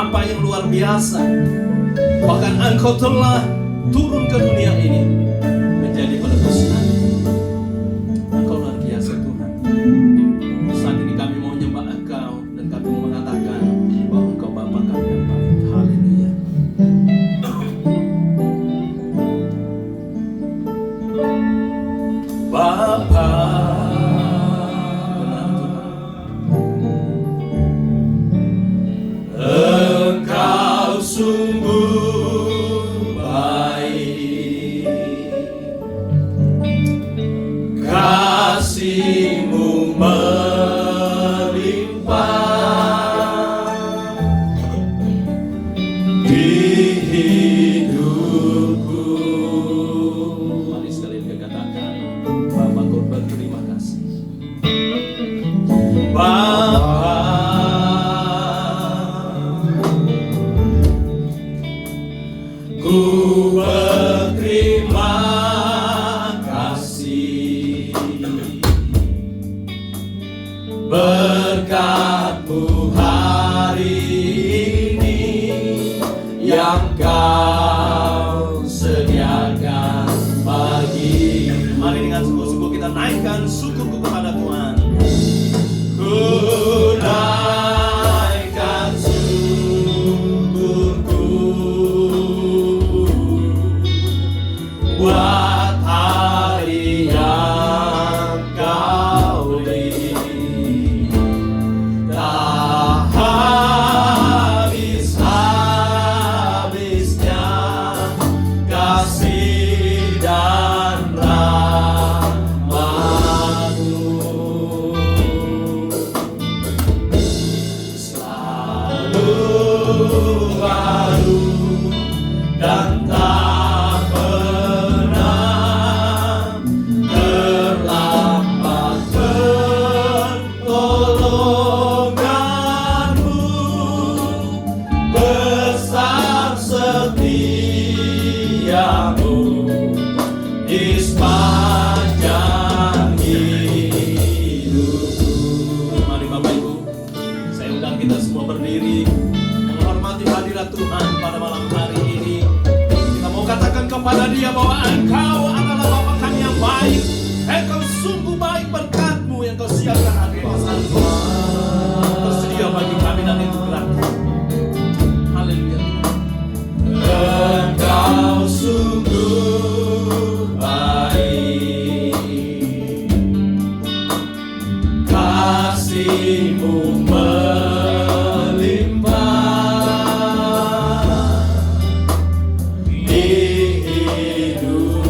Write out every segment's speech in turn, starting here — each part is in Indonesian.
Bapa yang luar biasa. Bahkan Engkau telah turun ke dunia ini menjadi penebus kami. Engkau luar biasa Tuhan. Saat ini kami mau menyembah Engkau dan kami mau mengatakan bahwa Engkau Bapa kami yang baik. Haleluya. Bapa, benar Tuhan. Engkau sungguh baik, kasih-Mu melimpah di hidupku. Mari sekali kita katakan, Bapa Ku berterima kasih. Bapa, Ku berterima kasih berkat-Mu hari ini yang Kau sediakan bagi. Mari dengan sungguh-sungguh kita naikkan syukurku kepada Tuhan. Ku naikkan syukurku buat hari yang Kau beri. Tak habis-habisnya kasih dan rahmat-Mu. Selalu baru dan tak pernah terlambat pertolongan-Mu. Besar setia-Mu di sepanjang hidupku. Mari Bapak Ibu, saya undang kita semua berdiri menghormati hadirat Tuhan pada malam hari ini. Kita mau katakan kepada Dia bahwa Engkau adalah Bapa kami yang baik. Engkau sungguh baik, berkat-Mu yang Kau siapkan hari pasalmu tersedia bagi kami dan itu gratis. Haleluya. Engkau sungguh baik, kasih-Mu melimpah di hidupku.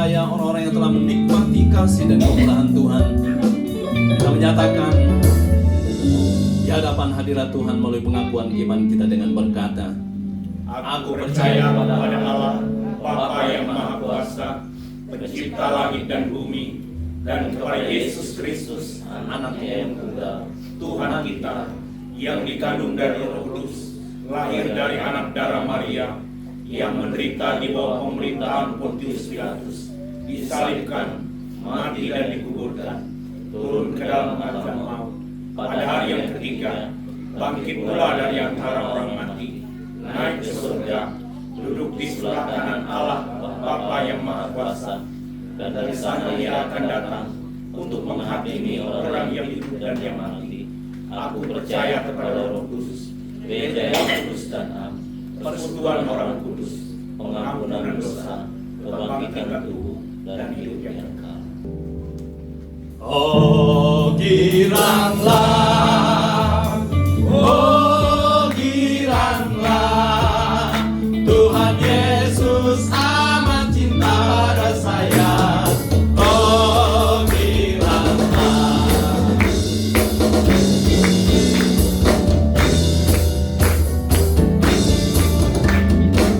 percaya, orang-orang yang telah menikmati kasih dan kemurahan Tuhan. Kita menyatakan di hadapan hadirat Tuhan melalui pengakuan iman kita dengan berkata, Aku percaya pada Allah, Bapa yang Maha Kuasa, Pencipta langit dan bumi, dan kepada Yesus Kristus, Anaknya yang tunggal, Tuhan kita, yang dikandung dari Roh Kudus, lahir dari anak darah Maria, yang menderita di bawah pemerintahan Pontius Pilatus, disalibkan, mati dan dikuburkan, turun ke dalam alam maut, pada hari yang ketiga, bangkit pula dari antara orang mati, naik ke surga, duduk di sebelah kanan Allah Bapa yang Maha Kuasa, dan dari sana Ia akan datang untuk menghakimi orang yang hidup dan yang mati. Aku percaya kepada Roh Kudus, gereja yang kudus dan am, persekutuan orang kudus, pengampunan dosa, kebangkitan tubuh, dan hidup yang kekal. Oh giranglah, oh giranglah, Tuhan Yesus amat cinta pada saya. Oh giranglah,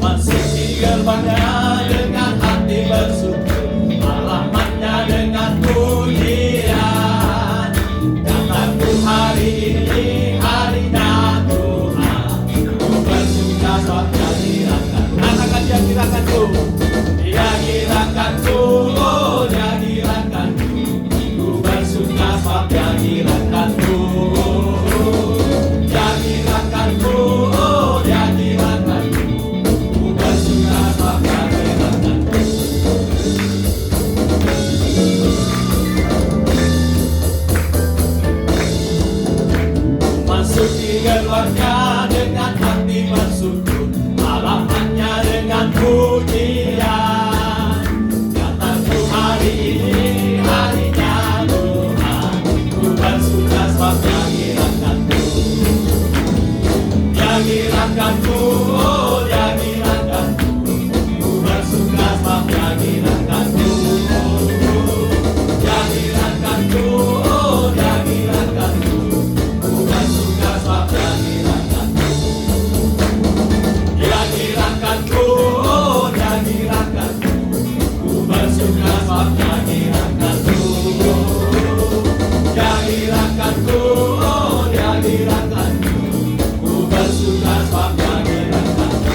masuk di gerbangnya dengan hati bersyukur, alamatnya dengan pujian. Kataku hari ini harinya Tuhan, ku bersuka sebab Dia girakan. Katakan Dia girakanku, Dia girakanku, oh Dia girakanku, ku bersuka sebab Dia girakanku. Dia girakanku, oh Dia girakanku, ku bersuka sebab Dia girakanku. Masuk di gerbangnya dengan hati bersyukur, alamatnya dengan pujian. Kataku hari ini harinya Tuhan, ku bersuka sebab Dia girakanku. Dia girakanku, oh Dia girakanku, ku bersuka sebab Dia girakanku. Dia girakanku, oh Dia girakanku, ku bersuka sebab Dia girakanku. Dia girakanku, oh Dia girakanku, ku bersuka sebab Dia girakanku. Dia girakanku, oh Dia girakanku, ku bersuka sebab Dia girakanku.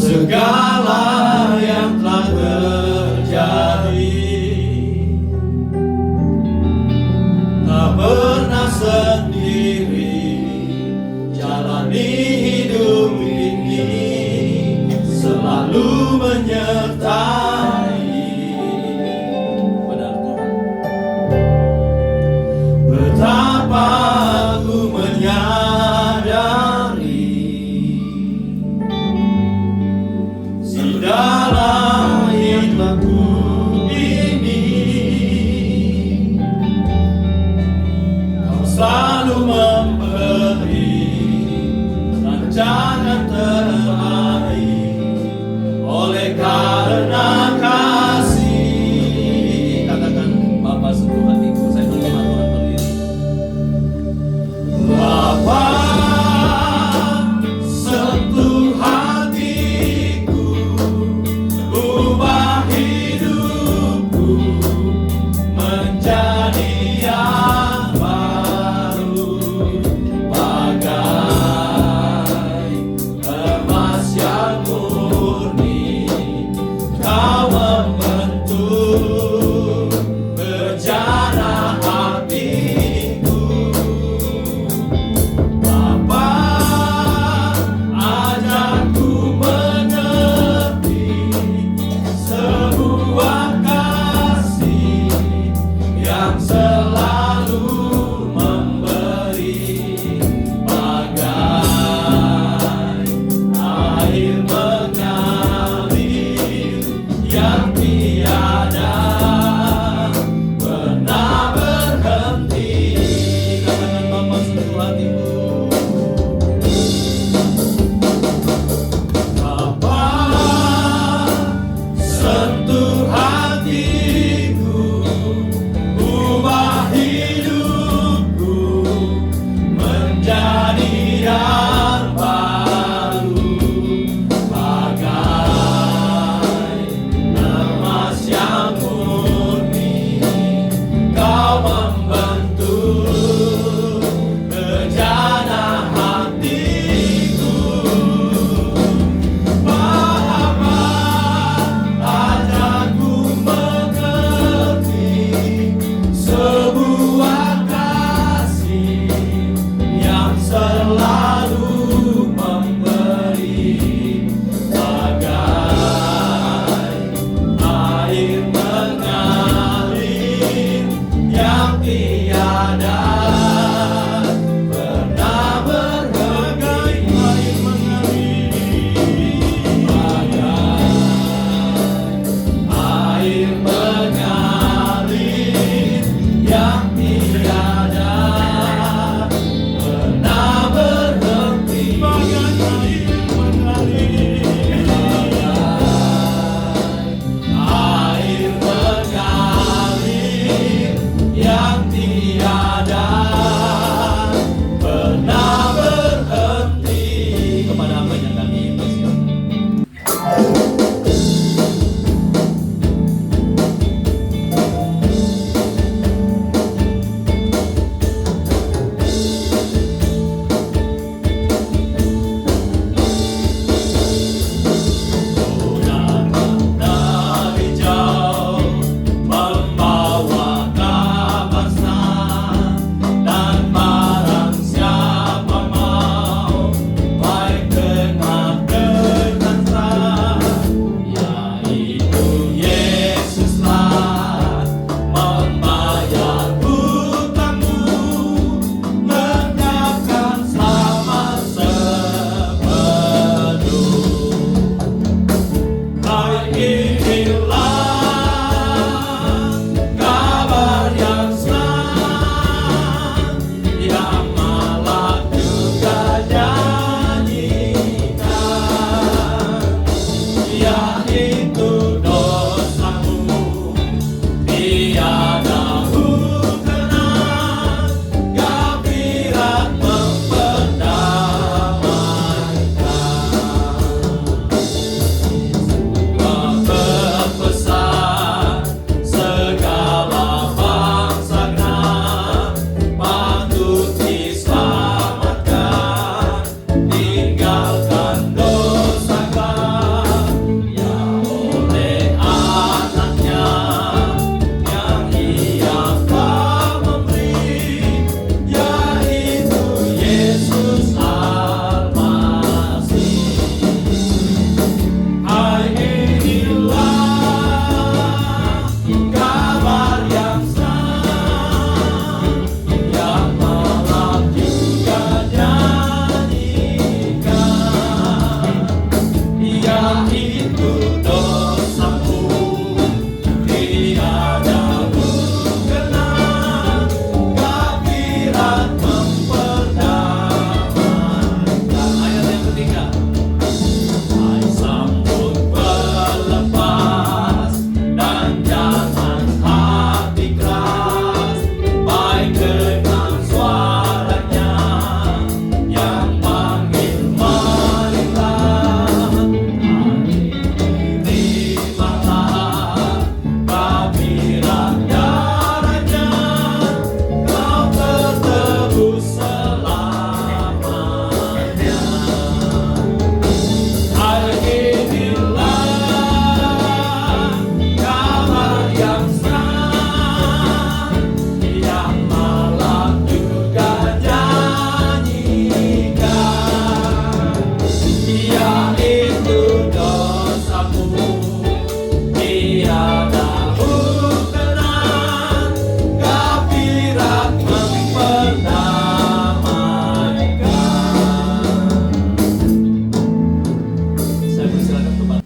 segala yang telah terjadi. Tak pernah sendiri jalani hidup ini, selalu menyertai. Benar Tuhan. Betapa aku menyadari dalam hidupku ini Kau selalu memberi rancangan terbaik. Oleh karena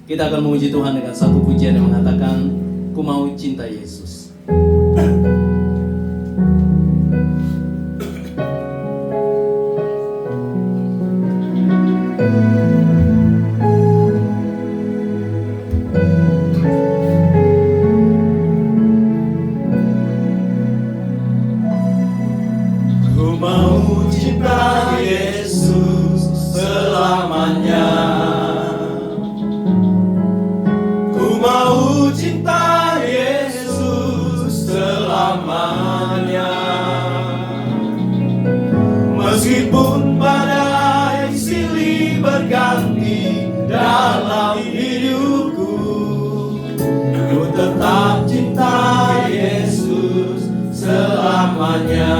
Kita akan memuji Tuhan dengan satu pujian yang mengatakan, Ku mau cinta Yesus. Ku mau cinta Yesus selamanya. Ku mau cinta Yesus selamanya. Meskipun badai silih berganti dalam hidupku, ku tetap cinta Yesus selamanya.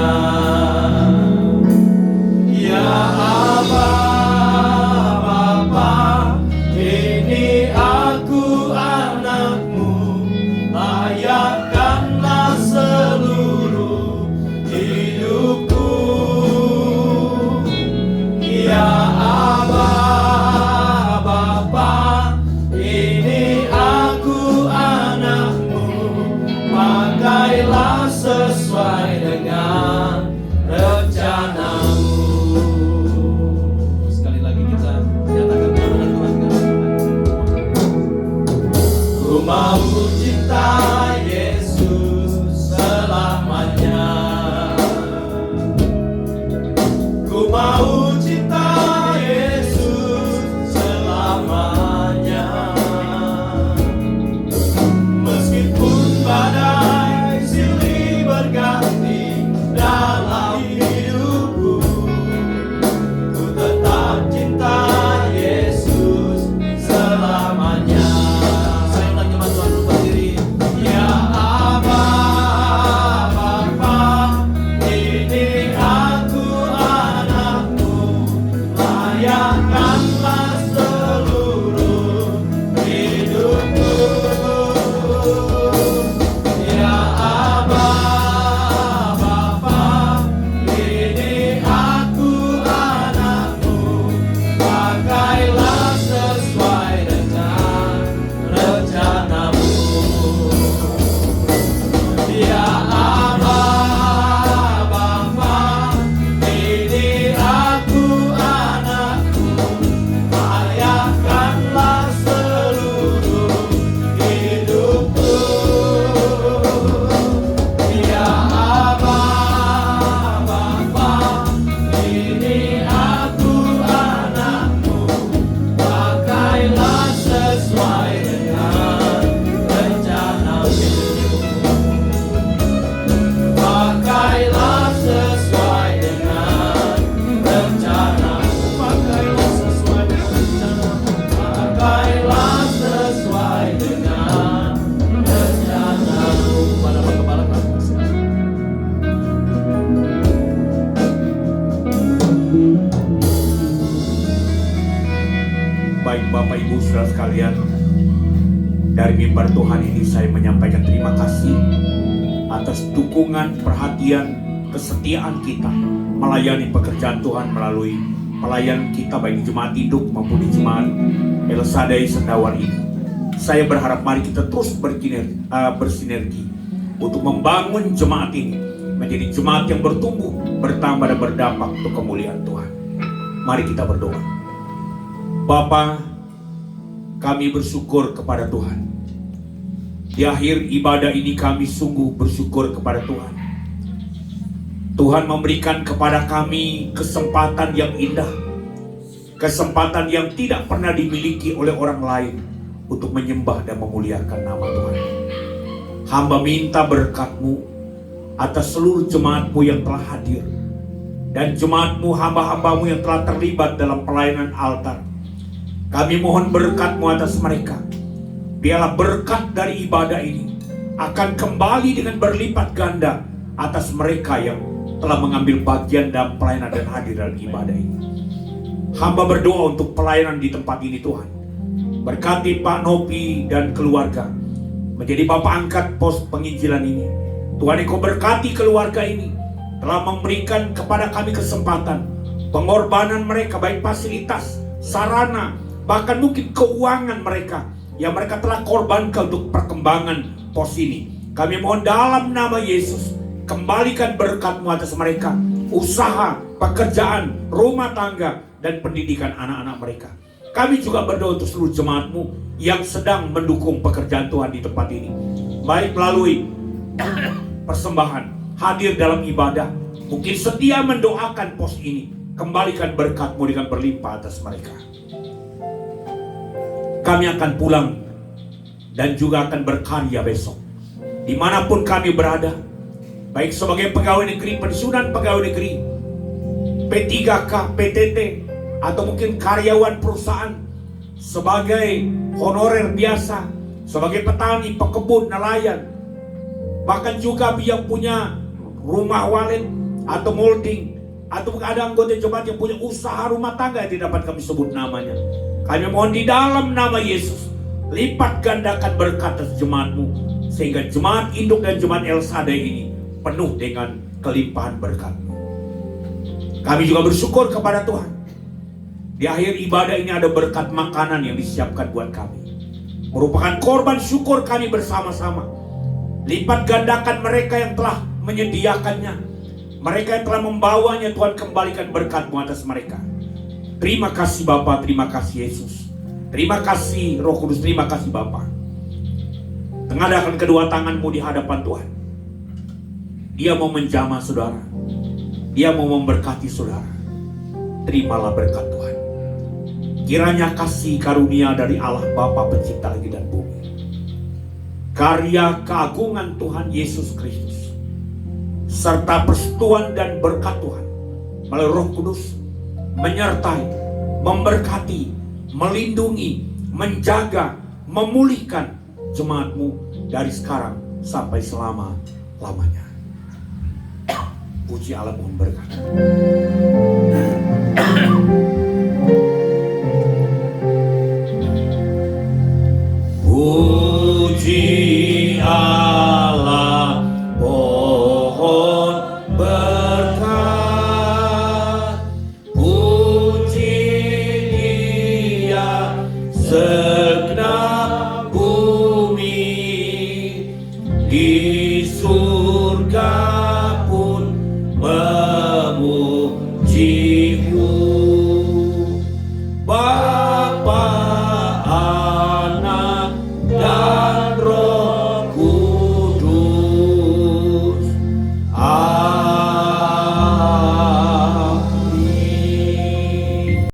Ya Aba, Bapa, ini aku anakmu, layakkanlah seluruh hidupku. Ya Aba, Bapa, ini aku anakmu, pakailah sesuai dengan rencanamu. Sekali lagi kita nyatakan kepada Tuhan. Ku mau cinta Yesus selamanya. Ku mau cinta Yesus selamanya. Meskipun badai silih berganti dalam hidupku, ku tetap cinta Yesus selamanya. Saya ulang jemaat Tuhan berdiri. Ya Aba, Bapa, ini aku anakmu, layakkanlah seluruh hidupku. Ya Aba, Bapa, ini aku anakmu, pakailah sesuai dengan rencanamu. Ya Aba, Bapa, ini aku anakmu, layakkanlah seluruh hidupku. Ya Aba, Bapa, ini aku anakmu, pakailah sesuai dengan rencanamu. Pakailah sesuai dengan rencanamu. Pakailah sesuai dengan rencanamu. Pakailah sesuai dengan rencanamu. Pada Pak Kepala Kampus. Baik Bapak Ibu Saudara sekalian, dari mimbar Tuhan ini saya menyampaikan terima kasih atas dukungan, perhatian, kesetiaan kita melayani pekerjaan Tuhan melalui pelayan kita baik di jemaat hidup maupun di jemaat El Shaddai Sendawar ini. Saya berharap mari kita terus bersinergi untuk membangun jemaat ini menjadi jemaat yang bertumbuh, bertambah dan berdampak untuk kemuliaan Tuhan. Mari kita berdoa. Bapa, kami bersyukur kepada Tuhan. Di akhir ibadah ini kami sungguh bersyukur kepada Tuhan. Tuhan memberikan kepada kami kesempatan yang indah, kesempatan yang tidak pernah dimiliki oleh orang lain untuk menyembah dan memuliakan nama Tuhan. Hamba minta berkat-Mu atas seluruh jemaat-Mu yang telah hadir, dan jemaat-Mu, hamba-hamba-Mu yang telah terlibat dalam pelayanan altar. Kami mohon berkat-Mu atas mereka. Biarlah berkat dari ibadah ini akan kembali dengan berlipat ganda atas mereka yang telah mengambil bagian dalam pelayanan dan hadir dalam ibadah ini. Hamba berdoa untuk pelayanan di tempat ini Tuhan. Berkati Pak Nopi dan keluarga menjadi Bapak angkat pos penginjilan ini. Tuhan, Engkau berkati keluarga ini, telah memberikan kepada kami kesempatan, pengorbanan mereka baik fasilitas, sarana, bahkan mungkin keuangan mereka yang mereka telah korbankan untuk perkembangan pos ini. Kami mohon dalam nama Yesus, kembalikan berkat-Mu atas mereka, usaha, pekerjaan, rumah tangga, dan pendidikan anak-anak mereka. Kami juga berdoa untuk seluruh jemaat-Mu yang sedang mendukung pekerjaan Tuhan di tempat ini, baik melalui persembahan, hadir dalam ibadah, mungkin setia mendoakan pos ini. Kembalikan berkat-Mu dengan berlimpah atas mereka. Kami akan pulang dan juga akan berkarya besok dimanapun kami berada, baik sebagai pegawai negeri, pensiunan pegawai negeri, P3K, PTT, atau mungkin karyawan perusahaan, sebagai honorer biasa, sebagai petani, pekebun, nelayan, bahkan juga yang punya rumah walet atau molding, atau ada anggota jemaat yang punya usaha rumah tangga yang tidak dapat kami sebut namanya. Kami mohon di dalam nama Yesus, lipat gandakan berkat atas jemaat-Mu, sehingga jemaat induk dan jemaat El Shaddai ini penuh dengan kelimpahan berkat-Mu. Kami juga bersyukur kepada Tuhan, di akhir ibadah ini ada berkat makanan yang disiapkan buat kami, merupakan korban syukur kami bersama-sama. Lipat gandakan mereka yang telah menyediakannya, mereka yang telah membawanya. Tuhan, kembalikan berkat-Mu atas mereka. Terima kasih Bapa, terima kasih Yesus, terima kasih Roh Kudus, terima kasih Bapa. Tengadakan kedua tangan-Mu di hadapan Tuhan. Dia mau menjamah saudara, Dia mau memberkati saudara. Terimalah berkat Tuhan. Kiranya kasih karunia dari Allah Bapa Pencipta langit dan bumi, karya keagungan Tuhan Yesus Kristus, serta persekutuan dan berkat Tuhan melalui Roh Kudus menyertai, memberkati, melindungi, menjaga, memulihkan jemaat-Mu dari sekarang sampai selama-lamanya. Puji Allah, mohon berkat. Puji Allah, pohon berkat. Puji Dia segenap bumi, di surga pun memuji-Mu.